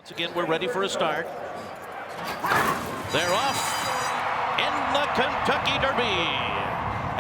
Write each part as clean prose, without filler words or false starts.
Again, we're ready for a start. They're off in the Kentucky Derby.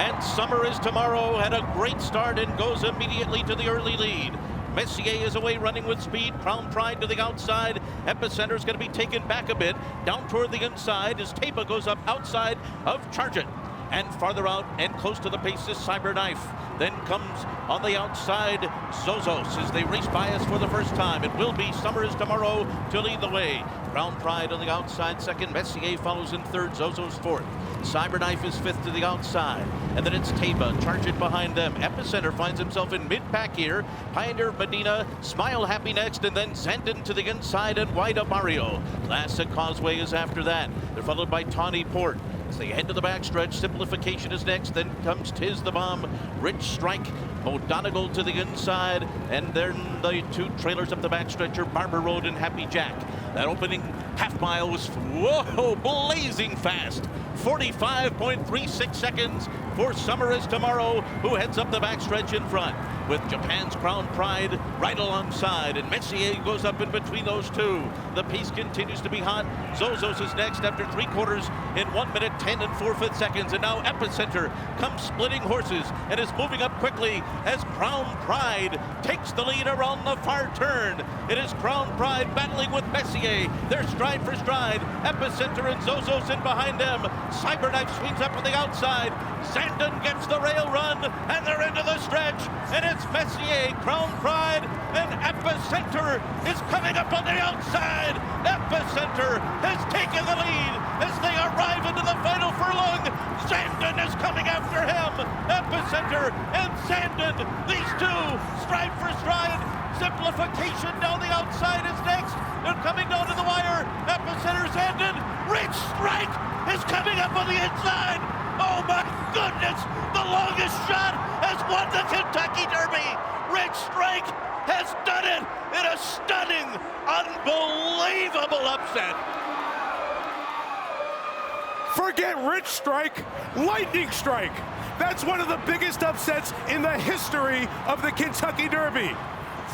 And Summer is Tomorrow had a great start and goes immediately to the early lead. Messier is away running with speed. Crown Pride to the outside. Epicenter is going to be taken back a bit. Down toward the inside as Tapa goes up outside of Charge It. And farther out and close to the pace is Cyberknife. Then comes on the outside Zozos as they race by us for the first time. It will be Summer is Tomorrow to lead the way. Crown Pride on the outside second. Messier follows in third. Zozos fourth. Cyberknife is fifth to the outside. And then it's Tapa. Charge It behind them. Epicenter finds himself in mid-pack here. Pioneer Medina. Smile Happy next. And then Zandon to the inside and Wide Up Mario. Classic Causeway is after that. They're followed by Tawny Port. As they head to the backstretch, Simplification is next. Then comes Tis the Bomb, Rich Strike, O'Donegal to the inside, and then the two trailers up the backstretch are Barber Road and Happy Jack. That opening half mile was, whoa, blazing fast. 45.36 seconds for Summer is Tomorrow, who heads up the backstretch in front with Japan's Crown Pride right alongside, and Messier goes up in between those two. The pace continues to be hot. Zozos is next after 3/4 in 1 minute 10 and 4/5 seconds, and now Epicenter comes splitting horses and is moving up quickly as Crown Pride takes the lead around the far turn. It is Crown Pride battling with Messier. They're stride for stride. Epicenter and Zozos in behind them. Cyberknife swings up to the outside. Zandon gets the rail run, and they're into the stretch. And it's Messier, Crown Pride, and Epicenter is coming up on the outside. Epicenter has taken the lead as they arrive into the final furlong. Zandon is coming after him. Epicenter and Zandon, these two, stride for stride. Simplification down the outside is next. They're coming down to the wire. Epicenter, Zandon, Rich Strike is coming up on the inside. Oh my goodness, the longest shot has won the Kentucky Derby. Rich Strike has done it in a stunning, unbelievable upset. Forget Rich Strike, Lightning Strike. That's one of the biggest upsets in the history of the Kentucky Derby.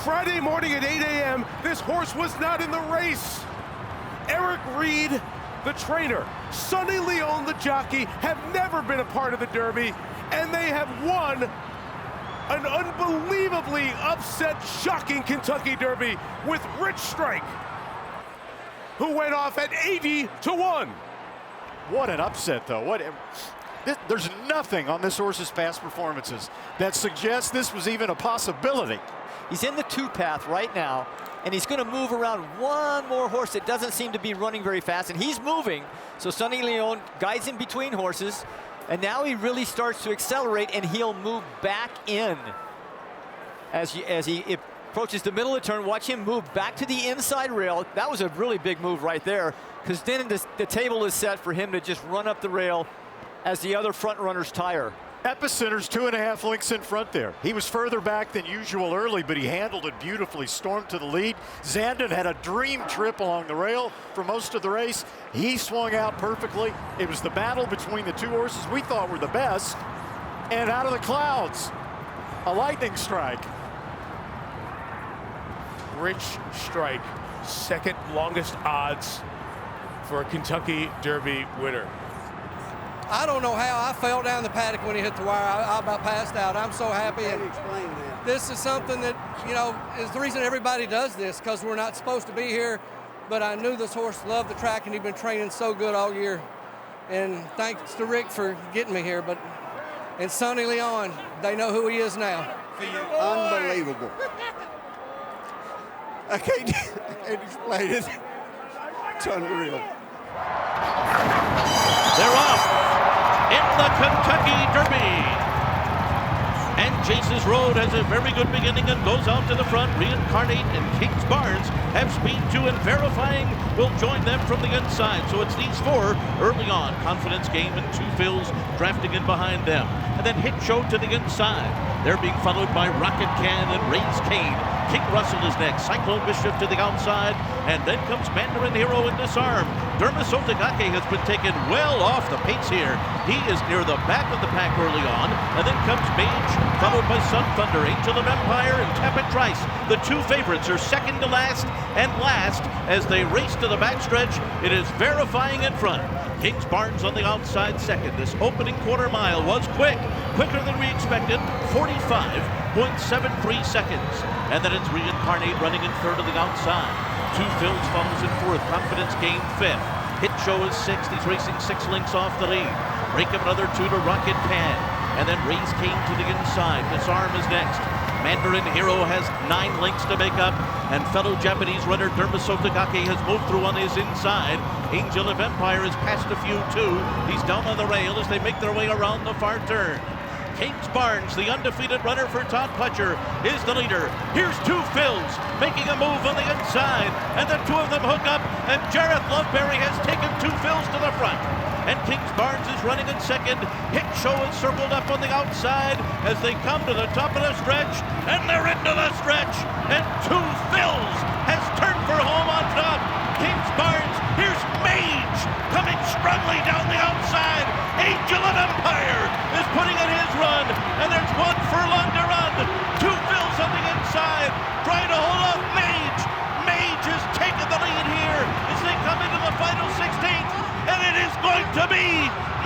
Friday morning at 8 a.m., this horse was not in the race. Eric Reed, the trainer, Sonny Leon, the jockey, have never been a part of the Derby, and they have won an unbelievably upset, shocking Kentucky Derby with Rich Strike, who went off at 80-1. What an upset, though. There's nothing on this horse's past performances that suggests this was even a possibility. He's in the two path right now, and he's going to move around one more horse that doesn't seem to be running very fast, and he's moving. So Sonny Leon guides him between horses, and now he really starts to accelerate, and he'll move back in. As he approaches the middle of the turn, watch him move back to the inside rail. That was a really big move right there, because then the table is set for him to just run up the rail as the other front runners tire. Epicenter's 2.5 lengths in front there. He was further back than usual early, but he handled it beautifully, stormed to the lead. Zandon had a dream trip along the rail for most of the race. He swung out perfectly. It was the battle between the two horses we thought were the best. And out of the clouds, a lightning strike. Rich Strike, second longest odds for a Kentucky Derby winner. I don't know how I fell down the paddock when he hit the wire. I about passed out. I'm so happy. And this is something that, you know, is the reason everybody does this, because we're not supposed to be here. But I knew this horse loved the track, and he'd been training so good all year. And thanks to Rick for getting me here. And Sonny Leon, they know who he is now. Unbelievable. I can't explain it. It's unreal. They're off in the Kentucky Derby. And Chase's Road has a very good beginning and goes out to the front. Reincarnate and Kings Barnes have speed too, and Verifying will join them from the inside. So it's these four early on. Confidence Game and Two Fills drafting in behind them. And then Hit Show to the inside. They're being followed by Rocket Can and Raise Cane. King Russell is next. Cyclone Mischief to the outside. And then comes Mandarin Hero and Disarm. Dermis Otagake has been taken well off the pace here. He is near the back of the pack early on. And then comes Mage, followed by Sun Thunder, Angel of Empire, and Tap It Trice. The two favorites are second to last and last as they race to the backstretch. It is verifying in front. Kings Barnes on the outside second. This opening quarter mile was quicker than we expected, 45.73 seconds. And then it's Reincarnate running in third on the outside. Two Phils follows in fourth. Confidence gained fifth. Hit Show is sixth. He's racing 6 lengths off the lead. Break of another 2 to Rocket Pan. And then Raise Cane to the inside. Disarm is next. Mandarin Hero has 9 lengths to make up. And fellow Japanese runner Derma Sotogake has moved through on his inside. Angel of Empire has passed a few too. He's down on the rail as they make their way around the far turn. Kings Barnes, the undefeated runner for Todd Pletcher, is the leader. Here's two Phils making a move on the inside, and the two of them hook up, and Jareth Loveberry has taken two Phils to the front. And Kings Barnes is running in second. Hit Show is circled up on the outside as they come to the top of the stretch, and they're into the stretch, and two Phils has turned for home on top. Kings Barnes, here's Mage coming strongly down the outside. Angel of Empire is putting in his run, and there's 1 furlong to run. Two Phils on the inside, trying to hold off Mage. Mage has taken the lead here as they come into the final 16th, and it is going to be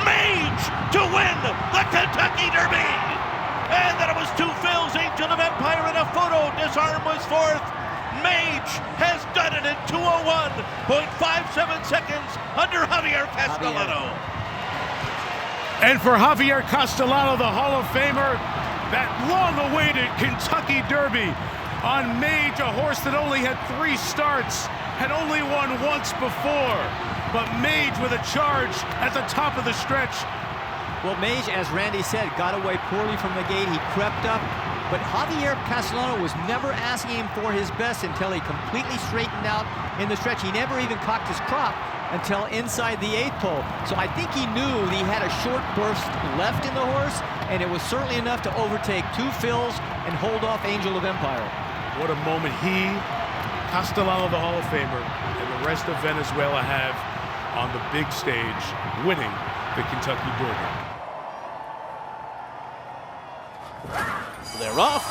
Mage to win the Kentucky Derby. And then it was two Phils, Angel of Empire in a photo. Disarm was fourth. Mage has done it in 2:01.57 seconds under Javier Castellano. And for Javier Castellano, the Hall of Famer, that long-awaited Kentucky Derby on Mage, a horse that only had 3 starts, had only won once before. But Mage with a charge at the top of the stretch. Well, Mage, as Randy said, got away poorly from the gate. He crept up. But Javier Castellano was never asking him for his best until he completely straightened out in the stretch. He never even cocked his crop until inside the 8th pole. So I think he knew he had a short burst left in the horse, and it was certainly enough to overtake two Phils and hold off Angel of Empire. What a moment he, Castellano, the Hall of Famer, and the rest of Venezuela have on the big stage, winning the Kentucky Derby. They're off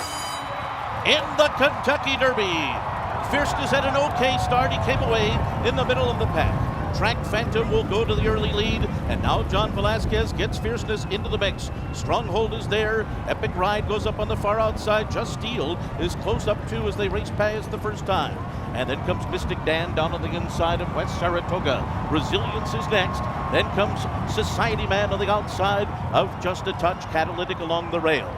in the Kentucky Derby. Fierceness had an okay start. He came away in the middle of the pack. Track Phantom will go to the early lead, and now John Velasquez gets Fierceness into the mix. Stronghold is there. Epic Ride goes up on the far outside. Just Steel is close up too as they race past the first time. And then comes Mystik Dan down on the inside of West Saratoga. Resilience is next. Then comes Society Man on the outside of Just a Touch. Catalytic along the rail.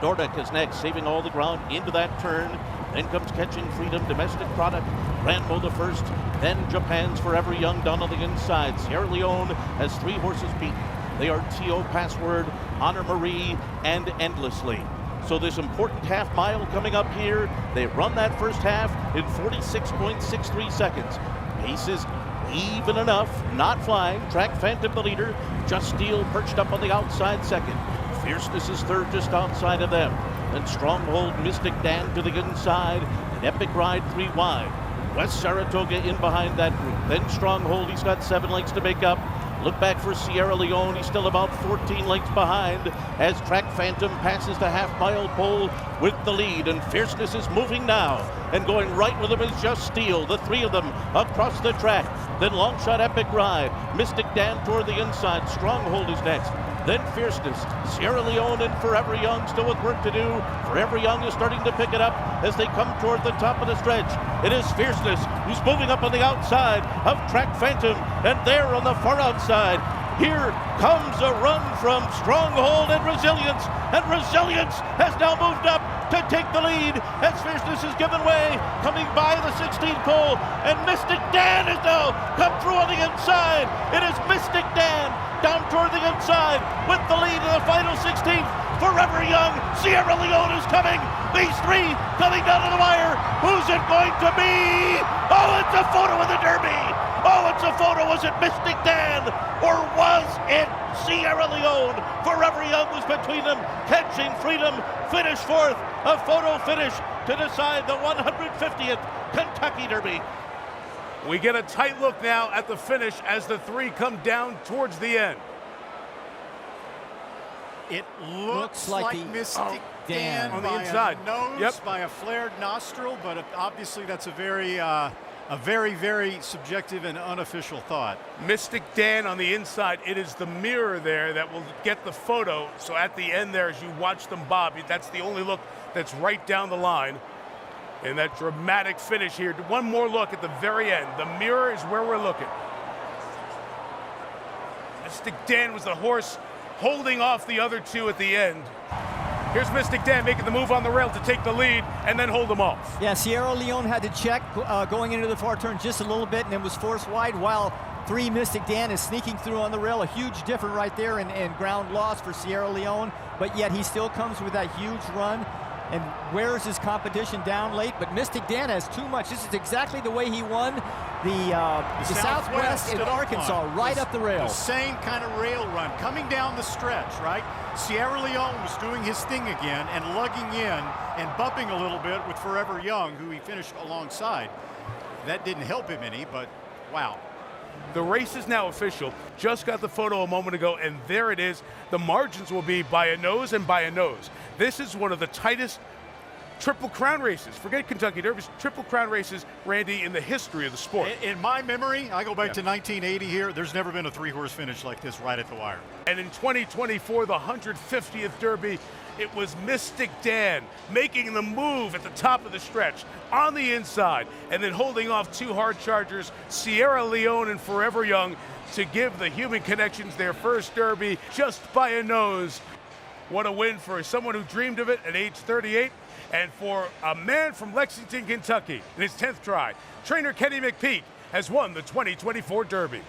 Nordic is next, saving all the ground into that turn. Then comes Catching Freedom, Domestic Product, Rambo the first, then Japan's Forever Young down on the inside. Sierra Leone has 3 horses beaten. They are T.O. Password, Honor Marie, and Endlessly. So this important half mile coming up here, they run that first half in 46.63 seconds. Pace is even enough, not flying. Track Phantom the leader, Just Steel perched up on the outside second. Fierceness is third just outside of them. Then Stronghold, Mystik Dan to the inside, and Epic Ride 3 wide. West Saratoga in behind that group. Then Stronghold, he's got 7 lengths to make up. Look back for Sierra Leone, he's still about 14 lengths behind as Track Phantom passes the half-mile pole with the lead, and Fierceness is moving now, and going right with him is Just Steel, the 3 of them across the track. Then Longshot Epic Ride, Mystik Dan toward the inside, Stronghold is next. Then Fierceness, Sierra Leone and Forever Young still with work to do. Forever Young is starting to pick it up as they come toward the top of the stretch. It is Fierceness who's moving up on the outside of Track Phantom, and there on the far outside, here comes a run from Stronghold and Resilience has now moved up to take the lead as Fierceness is given way, coming by the 16th pole, and Mystik Dan has now come through on the inside. It is Mystik Dan down toward the inside with the lead in the final 16th. Forever Young, Sierra Leone is coming. These 3 coming down to the wire. Who's it going to be? Oh, it's a photo of the Derby. Oh, it's a photo. Was it Mystik Dan or was it Sierra Leone? Forever Young was between them. Catching Freedom finished fourth. A photo finish to decide the 150th Kentucky Derby. We get a tight look now at the finish as the 3 come down towards the end. It looks like Mystik Dan. On the by inside. A nose, Yep. by a flared nostril, but obviously that's a very, very subjective and unofficial thought. Mystik Dan on the inside. It is the mirror there that will get the photo. So at the end there, as you watch them bob, that's the only look that's right down the line. And that dramatic finish here. One more look at the very end. The mirror is where we're looking. Mystik Dan was the horse holding off the other two at the end. Here's Mystik Dan making the move on the rail to take the lead and then hold them off. Yeah, Sierra Leone had to check going into the far turn just a little bit and then was forced wide, while 3 Mystik Dan is sneaking through on the rail. A huge difference right there in ground loss for Sierra Leone, but yet he still comes with that huge run and wears his competition down late. But Mystik Dan has too much. This is exactly the way he won the Southwest in Arkansas, right up the rail. The same kind of rail run, coming down the stretch, right? Sierra Leone was doing his thing again and lugging in and bumping a little bit with Forever Young, who he finished alongside. That didn't help him any, but wow. The race is now official. Just got the photo a moment ago, and there it is. The margins will be by a nose and by a nose. This is one of the tightest Triple Crown races. Forget Kentucky Derby, Triple Crown races, Randy, in the history of the sport. In my memory, I go back to 1980 here, there's never been a 3-horse finish like this right at the wire. And in 2024, the 150th Derby, it was Mystik Dan making the move at the top of the stretch on the inside and then holding off 2 hard chargers, Sierra Leone and Forever Young, to give the Human Connections their first Derby just by a nose. What a win for someone who dreamed of it at age 38, and for a man from Lexington, Kentucky, in his 10th try. Trainer Kenny McPeak has won the 2024 Derby.